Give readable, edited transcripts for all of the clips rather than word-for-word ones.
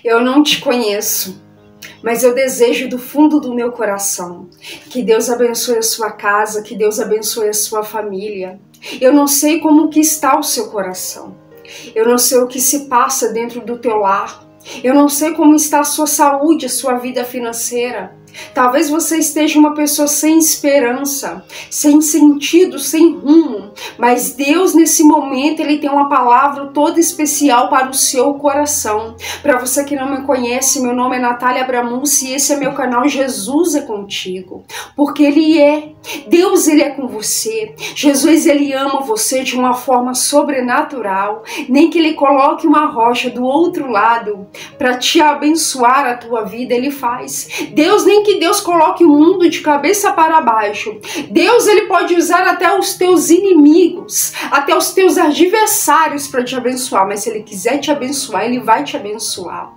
Eu não te conheço, mas eu desejo do fundo do meu coração que Deus abençoe a sua casa, que Deus abençoe a sua família. Eu não sei como que está o seu coração. Eu não sei o que se passa dentro do teu lar. Eu não sei como está a sua saúde, a sua vida financeira. Talvez você esteja uma pessoa sem esperança, sem sentido, sem rumo, mas Deus nesse momento Ele tem uma palavra toda especial para o seu coração. Para você que não me conhece, meu nome é Natália Abramucci e esse é meu canal Jesus é Contigo, porque Ele é. Deus Ele é com você. Jesus Ele ama você de uma forma sobrenatural, nem que Ele coloque uma rocha do outro lado para te abençoar a tua vida, Ele faz. Nem que Deus coloque o mundo de cabeça para baixo. Deus Ele pode usar até os teus inimigos, até os teus adversários para te abençoar, mas se Ele quiser te abençoar, Ele vai te abençoar.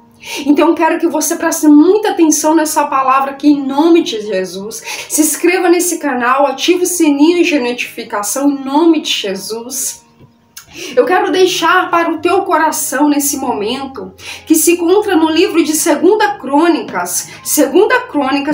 Então quero que você preste muita atenção nessa palavra aqui em nome de Jesus. Se inscreva nesse canal, ative o sininho de notificação em nome de Jesus. Eu quero deixar para o teu coração nesse momento, que se encontra no livro de 2 Crônicas,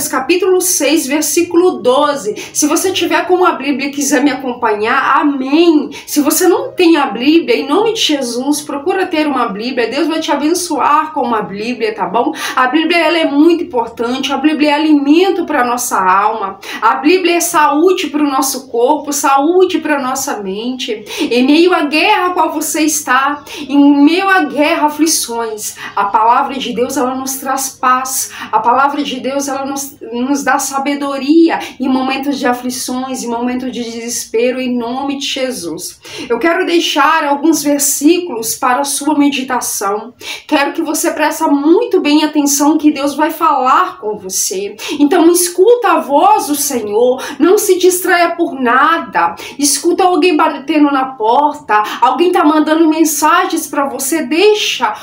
capítulo 6, versículo 12. Se você tiver com a Bíblia e quiser me acompanhar, amém. Se você não tem a Bíblia, em nome de Jesus, procura ter uma Bíblia. Deus vai te abençoar com uma Bíblia, tá bom? A Bíblia ela é muito importante, a Bíblia é alimento para a nossa alma, a Bíblia é saúde para o nosso corpo, saúde para a nossa mente. Em meio à guerra a qual você está, em meio à guerra, aflições, a palavra de Deus ela nos traz paz, a palavra de Deus ela nos dá sabedoria em momentos de aflições, em momentos de desespero, em nome de Jesus. Eu quero deixar alguns versículos para a sua meditação, quero que você preste muito bem atenção que Deus vai falar com você. Então escuta a voz do Senhor, não se distraia por nada, escuta alguém batendo na porta, alguém tá mandando mensagens para você, deixa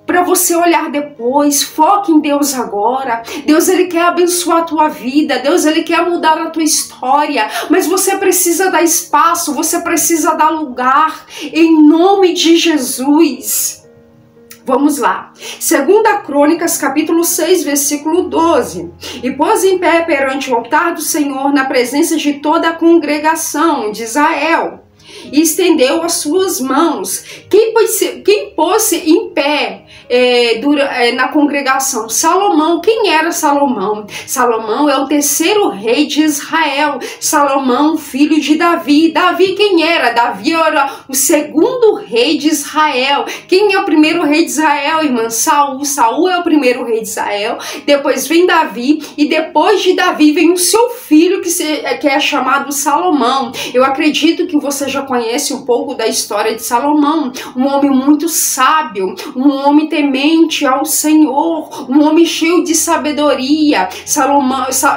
para você olhar depois, foque em Deus agora. Deus Ele quer abençoar a tua vida, Deus Ele quer mudar a tua história, mas você precisa dar espaço, você precisa dar lugar, em nome de Jesus. Vamos lá, 2 Crônicas, capítulo 6, versículo 12. E pôs em pé perante o altar do Senhor, na presença de toda a congregação de Israel, e estendeu as suas mãos. Quem pôs-se em pé na congregação? Salomão. Quem era Salomão? Salomão é o terceiro rei de Israel. Salomão, filho de Davi. Davi quem era? Davi era o segundo rei de Israel. Quem é o primeiro rei de Israel, irmã? Saul. Saul é o primeiro rei de Israel. Depois vem Davi. E depois de Davi vem o seu filho que é chamado Salomão. Eu acredito que você já conhece um pouco da história de Salomão, um homem muito sábio, um homem temente ao Senhor, um homem cheio de sabedoria.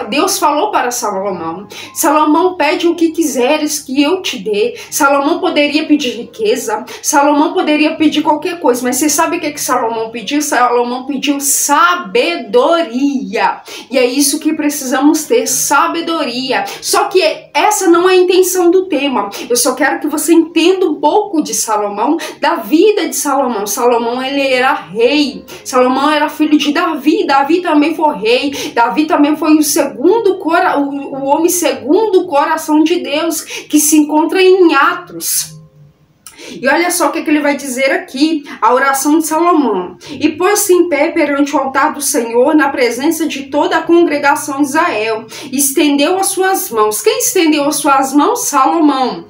Deus falou para Salomão: Salomão, pede o que quiseres que eu te dê. Salomão poderia pedir riqueza, Salomão poderia pedir qualquer coisa, mas você sabe o que Salomão pediu? Salomão pediu sabedoria, e é isso que precisamos ter, sabedoria. Só que essa não é a intenção do tema. Eu só quero que você entenda um pouco de Salomão, da vida de Salomão. Salomão ele era rei, Salomão era filho de Davi, Davi também foi rei, Davi também foi o homem segundo o coração de Deus, que se encontra em Atos. E olha só o que ele vai dizer aqui, a oração de Salomão. E pôs-se em pé perante o altar do Senhor, na presença de toda a congregação de Israel, e estendeu as suas mãos. Quem estendeu as suas mãos? Salomão.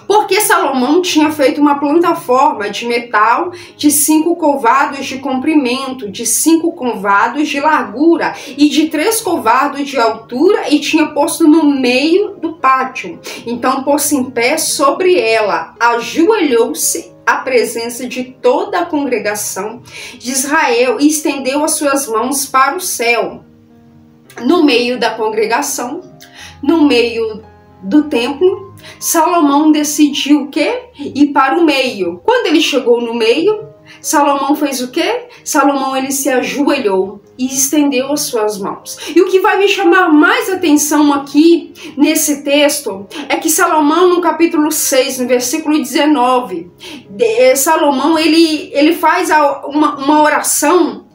Porque Salomão tinha feito uma plataforma de metal de 5 covados de comprimento, de 5 covados de largura e de 3 covados de altura, e tinha posto no meio do pátio. Então pôs-se em pé sobre ela, ajoelhou-se à presença de toda a congregação de Israel e estendeu as suas mãos para o céu. No meio da congregação, no meio do templo, Salomão decidiu o quê? Ir para o meio. Quando ele chegou no meio, Salomão fez o quê? Salomão ele se ajoelhou e estendeu as suas mãos. E o que vai me chamar mais atenção aqui nesse texto é que Salomão, no capítulo 6, no versículo 19, Salomão ele faz uma oração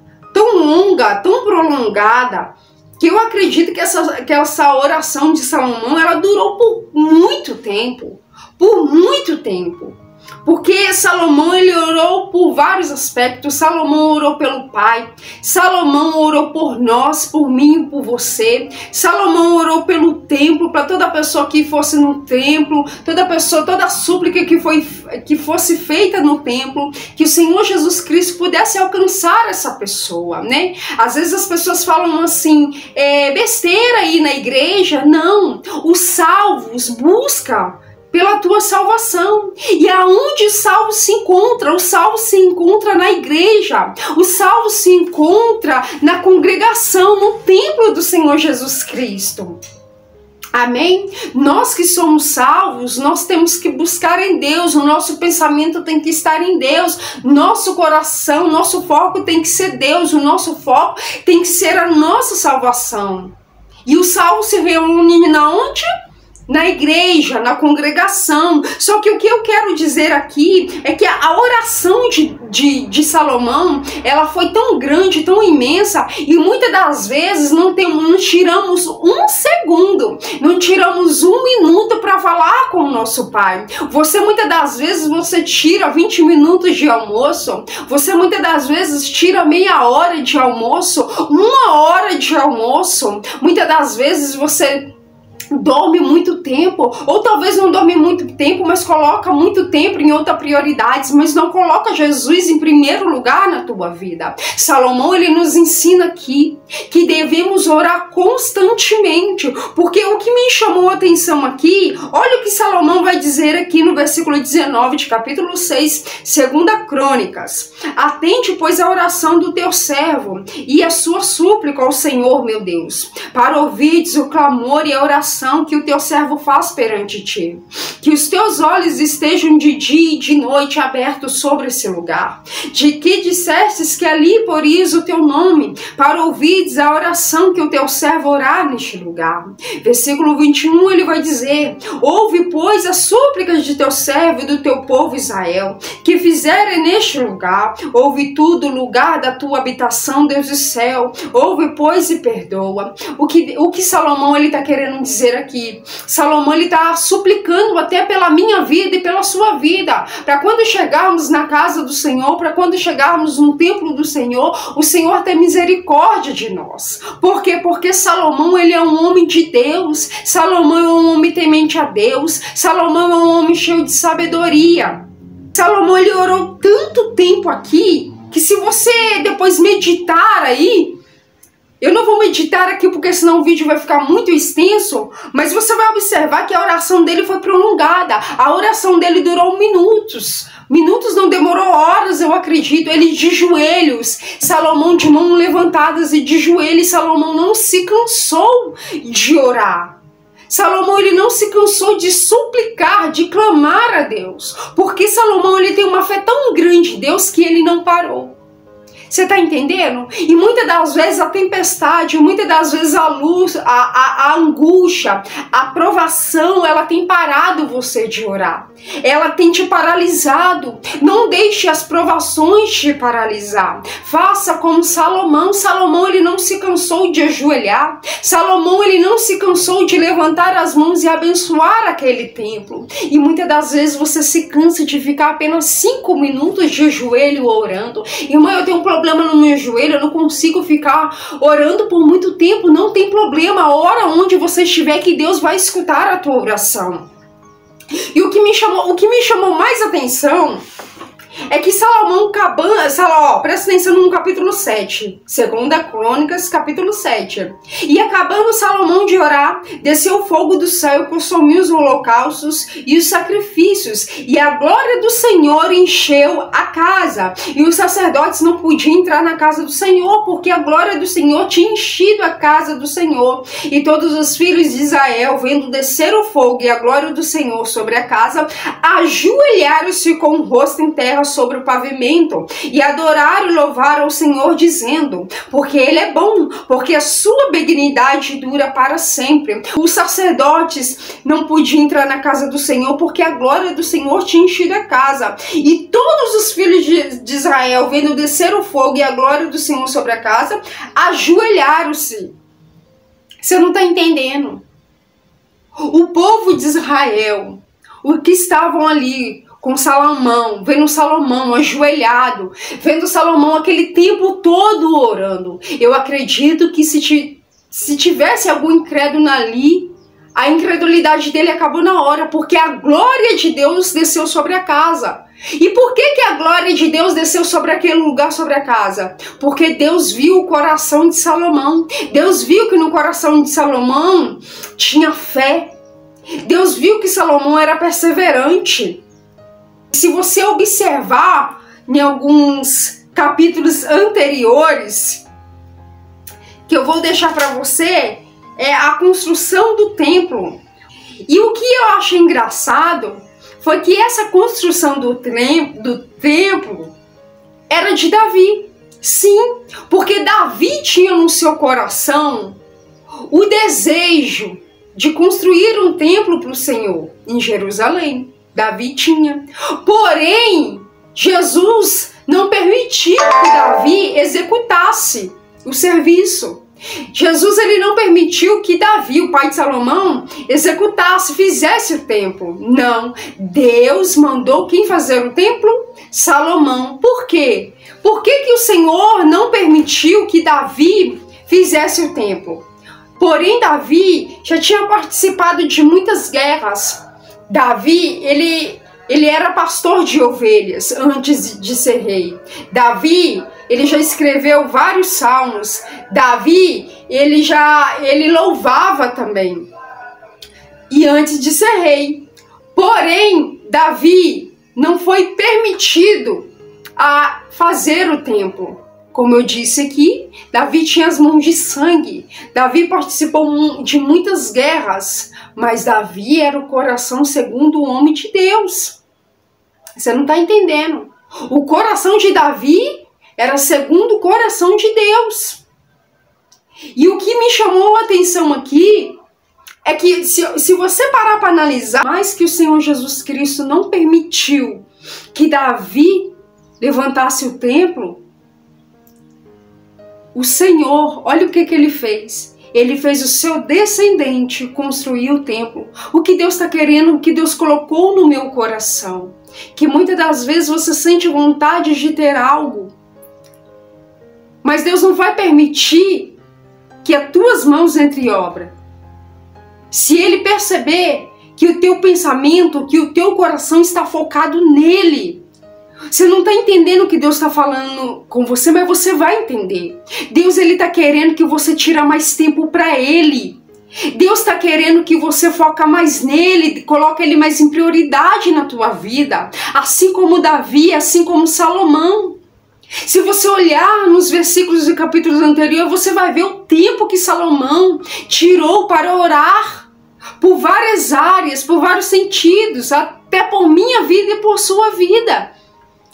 tão longa, tão prolongada, que eu acredito que essa oração de Salomão, ela durou por muito tempo. Por muito tempo. Porque Salomão, ele orou por vários aspectos. Salomão orou pelo Pai. Salomão orou por nós, por mim e por você. Salomão orou pelo templo, para toda pessoa que fosse no templo, toda súplica que fosse feita no templo, que o Senhor Jesus Cristo pudesse alcançar essa pessoa, né? Às vezes as pessoas falam assim, besteira aí na igreja. Não, os salvos buscam pela tua salvação. E aonde o salvo se encontra? O salvo se encontra na igreja. O salvo se encontra na congregação, no templo do Senhor Jesus Cristo. Amém? Nós que somos salvos, nós temos que buscar em Deus, o nosso pensamento tem que estar em Deus, nosso coração, nosso foco tem que ser Deus, o nosso foco tem que ser a nossa salvação. E o salvo se reúne na onde? Na igreja, na congregação. Só que o que eu quero dizer aqui é que a oração de Salomão, ela foi tão grande, tão imensa, e muitas das vezes não tiramos um segundo, não tiramos um minuto para falar com o nosso Pai. Muitas das vezes você tira 20 minutos de almoço, você muitas das vezes tira meia hora de almoço, 1 hora de almoço, muitas das vezes você dorme muito tempo, ou talvez não dorme muito tempo, mas coloca muito tempo em outras prioridades, mas não coloca Jesus em primeiro lugar na tua vida. Salomão, ele nos ensina aqui que devemos orar constantemente, porque o que me chamou a atenção aqui, olha o que Salomão vai dizer aqui no versículo 19 de capítulo 6, 2 Crônicas. Atende, pois, a oração do teu servo e a sua súplica ao Senhor, meu Deus, para ouvirdes o clamor e a oração que o teu servo faz perante ti. Que os teus olhos estejam de dia e de noite abertos sobre esse lugar. De que dissestes que ali poris o teu nome, para ouvirdes a oração que o teu servo orar neste lugar. Versículo 21, ele vai dizer: ouve, pois, as súplicas de teu servo e do teu povo Israel, que fizerem neste lugar. Ouve tudo, o lugar da tua habitação, Deus do céu. Ouve, pois, e perdoa. O que Salomão, ele está querendo dizer aqui? Salomão, ele está suplicando até pela minha vida e pela sua vida, para quando chegarmos na casa do Senhor, para quando chegarmos no templo do Senhor, o Senhor tem misericórdia de nós. Por quê? Porque Salomão, ele é um homem de Deus. Salomão é um homem temente a Deus. Salomão é um homem cheio de sabedoria. Salomão, ele orou tanto tempo aqui, que se você depois meditar aí, eu não vou meditar aqui porque senão o vídeo vai ficar muito extenso, mas você vai observar que a oração dele foi prolongada. A oração dele durou minutos. Minutos não, demorou horas, eu acredito. Ele de joelhos, Salomão de mãos levantadas e de joelhos, Salomão não se cansou de orar. Salomão, ele não se cansou de suplicar, de clamar a Deus, porque Salomão, ele tem uma fé tão grande em Deus que ele não parou. Você está entendendo? E muitas das vezes a tempestade, muitas das vezes a luz, a angústia, a provação, ela tem parado você de orar. Ela tem te paralisado. Não deixe as provações te paralisar. Faça como Salomão. Salomão, ele não se cansou de ajoelhar. Salomão, ele não se cansou de levantar as mãos e abençoar aquele templo. E muitas das vezes você se cansa de ficar apenas 5 minutos de joelho orando. Irmã, eu tenho um problema no meu joelho, eu não consigo ficar orando por muito tempo. Não tem problema, ora onde você estiver, que Deus vai escutar a tua oração. E o que me chamou mais atenção é que Salomão, presta atenção no capítulo 7, 2 Crônicas, capítulo 7. E acabando Salomão de orar, desceu o fogo do céu e consumiu os holocaustos e os sacrifícios, e a glória do Senhor encheu a casa. E os sacerdotes não podiam entrar na casa do Senhor, porque a glória do Senhor tinha enchido a casa do Senhor. E todos os filhos de Israel, vendo descer o fogo e a glória do Senhor sobre a casa, ajoelharam-se com o rosto em terra terra sobre o pavimento, e adoraram e louvaram ao Senhor, dizendo: porque Ele é bom, porque a sua benignidade dura para sempre. Os sacerdotes não podiam entrar na casa do Senhor, porque a glória do Senhor tinha enchido a casa. E todos os filhos de Israel, vendo descer o fogo e a glória do Senhor sobre a casa, ajoelharam-se. Você não está entendendo? O povo de Israel, o que estavam ali com Salomão, vendo Salomão ajoelhado, vendo Salomão aquele tempo todo orando. Eu acredito que se tivesse algum incrédulo ali, a incredulidade dele acabou na hora, porque a glória de Deus desceu sobre a casa. E por que a glória de Deus desceu sobre aquele lugar, sobre a casa? Porque Deus viu o coração de Salomão. Deus viu que no coração de Salomão tinha fé. Deus viu que Salomão era perseverante. Se você observar em alguns capítulos anteriores, que eu vou deixar para você, é a construção do templo. E o que eu acho engraçado foi que essa construção do templo era de Davi. Sim, porque Davi tinha no seu coração o desejo de construir um templo para o Senhor em Jerusalém. Davi tinha. Porém, Jesus não permitiu que Davi executasse o serviço. Jesus ele não permitiu que Davi, o pai de Salomão, executasse, fizesse o templo. Não, Deus mandou quem fazer o templo? Salomão. Por quê? Por que o Senhor não permitiu que Davi fizesse o templo? Porém, Davi já tinha participado de muitas guerras. Davi, ele era pastor de ovelhas antes de ser rei. Davi, ele já escreveu vários salmos. Davi, ele louvava também. E antes de ser rei. Porém, Davi não foi permitido a fazer o templo. Como eu disse aqui, Davi tinha as mãos de sangue. Davi participou de muitas guerras. Mas Davi era o coração segundo o homem de Deus. Você não está entendendo. O coração de Davi era segundo o coração de Deus. E o que me chamou a atenção aqui é que se você parar para analisar, mais que o Senhor Jesus Cristo não permitiu que Davi levantasse o templo, o Senhor, olha o que ele fez. Ele fez o seu descendente construir o templo. O que Deus está querendo, o que Deus colocou no meu coração. Que muitas das vezes você sente vontade de ter algo. Mas Deus não vai permitir que as tuas mãos entrem em obra. Se Ele perceber que o teu pensamento, que o teu coração está focado nele. Você não está entendendo o que Deus está falando com você, mas você vai entender. Deus ele está querendo que você tire mais tempo para Ele. Deus está querendo que você foca mais nele, coloque Ele mais em prioridade na tua vida. Assim como Davi, assim como Salomão. Se você olhar nos versículos e capítulos anteriores, você vai ver o tempo que Salomão tirou para orar. Por várias áreas, por vários sentidos, até por minha vida e por sua vida.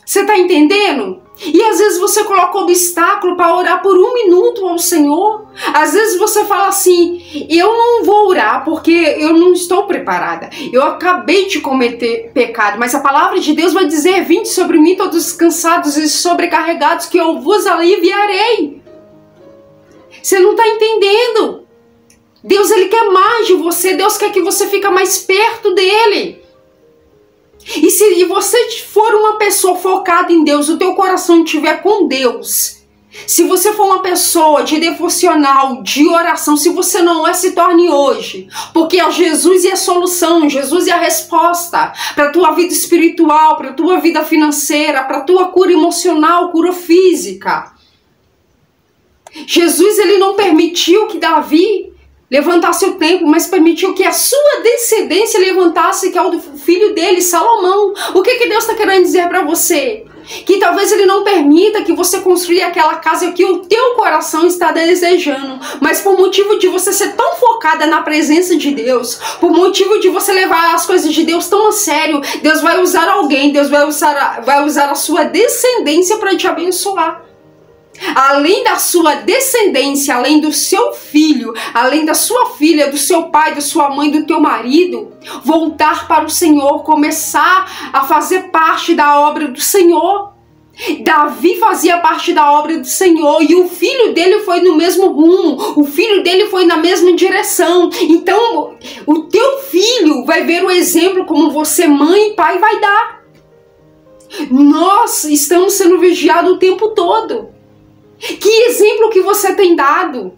Você está entendendo? E às vezes você coloca obstáculo para orar por 1 minuto ao Senhor. Às vezes você fala assim, eu não vou orar porque eu não estou preparada. Eu acabei de cometer pecado. Mas a palavra de Deus vai dizer, vinde sobre mim todos cansados e sobrecarregados, que eu vos aliviarei. Você não está entendendo? Deus ele quer mais de você. Deus quer que você fique mais perto dele. E se você for uma pessoa focada em Deus, o teu coração estiver com Deus, se você for uma pessoa de devocional, de oração, se você não é, se torne hoje. Porque Jesus é a solução, Jesus é a resposta para a tua vida espiritual, para a tua vida financeira, para a tua cura emocional, cura física. Jesus ele não permitiu que Davi levantasse o templo, mas permitiu que a sua descendência levantasse, que é o do filho dele, Salomão. O que Deus está querendo dizer para você? Que talvez Ele não permita que você construa aquela casa que o teu coração está desejando. Mas por motivo de você ser tão focada na presença de Deus, por motivo de você levar as coisas de Deus tão a sério, Deus vai usar alguém, Deus vai usar a sua descendência para te abençoar. Além da sua descendência, além do seu filho, além da sua filha, do seu pai, da sua mãe, do teu marido, voltar para o Senhor, começar a fazer parte da obra do Senhor. Davi fazia parte da obra do Senhor e o filho dele foi no mesmo rumo, o filho dele foi na mesma direção. Então, o teu filho vai ver o exemplo como você, mãe e pai, vai dar. Nós estamos sendo vigiados o tempo todo. Que exemplo que você tem dado?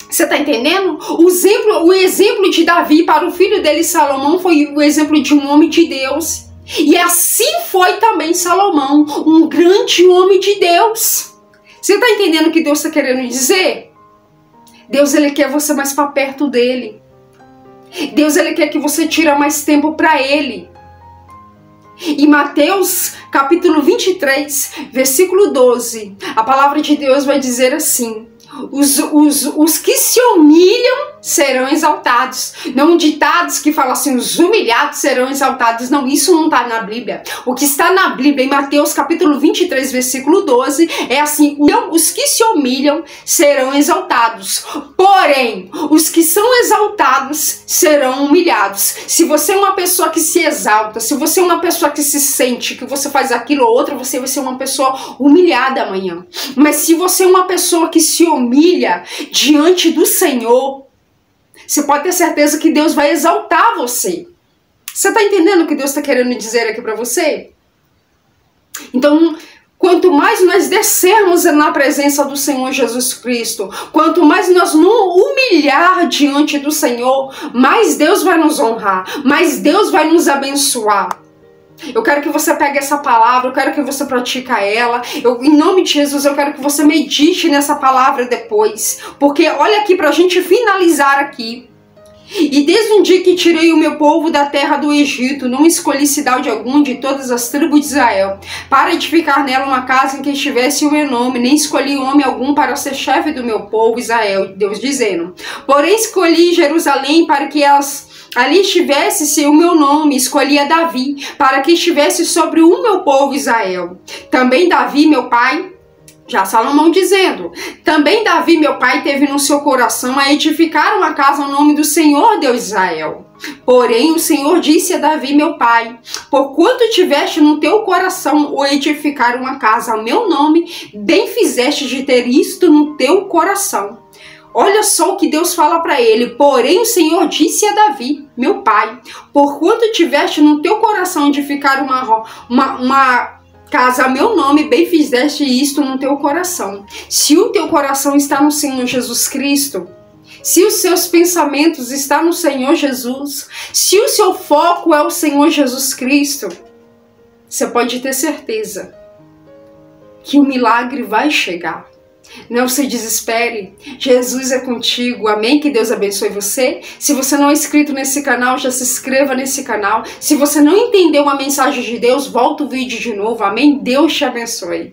Você está entendendo? O exemplo de Davi para o filho dele, Salomão, foi o exemplo de um homem de Deus. E assim foi também Salomão, um grande homem de Deus. Você está entendendo o que Deus está querendo dizer? Deus, Ele quer você mais para perto dEle. Deus, Ele quer que você tire mais tempo para Ele. Em Mateus capítulo 23, versículo 12, a palavra de Deus vai dizer assim: os que se humilham serão exaltados. Não ditados que falam assim, os humilhados serão exaltados. Não, isso não está na Bíblia. O que está na Bíblia, em Mateus capítulo 23, versículo 12, é assim: os que se humilham serão exaltados. Porém, os que são exaltados serão humilhados. Se você é uma pessoa que se exalta, se você é uma pessoa que se sente que você faz aquilo ou outro, você vai ser uma pessoa humilhada amanhã. Mas se você é uma pessoa que se humilha diante do Senhor, você pode ter certeza que Deus vai exaltar você. Você está entendendo o que Deus está querendo dizer aqui para você? Então, quanto mais nós descermos na presença do Senhor Jesus Cristo, quanto mais nós nos humilhar diante do Senhor, mais Deus vai nos honrar, mais Deus vai nos abençoar. Eu quero que você pegue essa palavra, eu quero que você pratique ela. Em nome de Jesus, eu quero que você medite nessa palavra depois. Porque olha aqui pra gente finalizar aqui. E desde um dia que tirei o meu povo da terra do Egito, não escolhi cidade alguma de todas as tribos de Israel, para edificar nela uma casa em que estivesse o meu nome, nem escolhi homem algum para ser chefe do meu povo Israel, Deus dizendo. Porém escolhi Jerusalém para que ali estivesse o meu nome, escolhi a Davi, para que estivesse sobre o meu povo Israel. Também Davi, meu pai, já Salomão dizendo, também Davi, meu pai, teve no seu coração a edificar uma casa ao nome do Senhor Deus de Israel. Porém, o Senhor disse a Davi, meu pai, porquanto tiveste no teu coração o edificar uma casa ao meu nome, bem fizeste de ter isto no teu coração. Olha só o que Deus fala para ele. Porém, o Senhor disse a Davi, meu pai, porquanto tiveste no teu coração edificar uma casa a meu nome, bem fizeste isto no teu coração. Se o teu coração está no Senhor Jesus Cristo, se os seus pensamentos estão no Senhor Jesus, se o seu foco é o Senhor Jesus Cristo, você pode ter certeza que o milagre vai chegar. Não se desespere, Jesus é contigo, amém? Que Deus abençoe você. Se você não é inscrito nesse canal, já se inscreva nesse canal. Se você não entendeu uma mensagem de Deus, volta o vídeo de novo, amém? Deus te abençoe.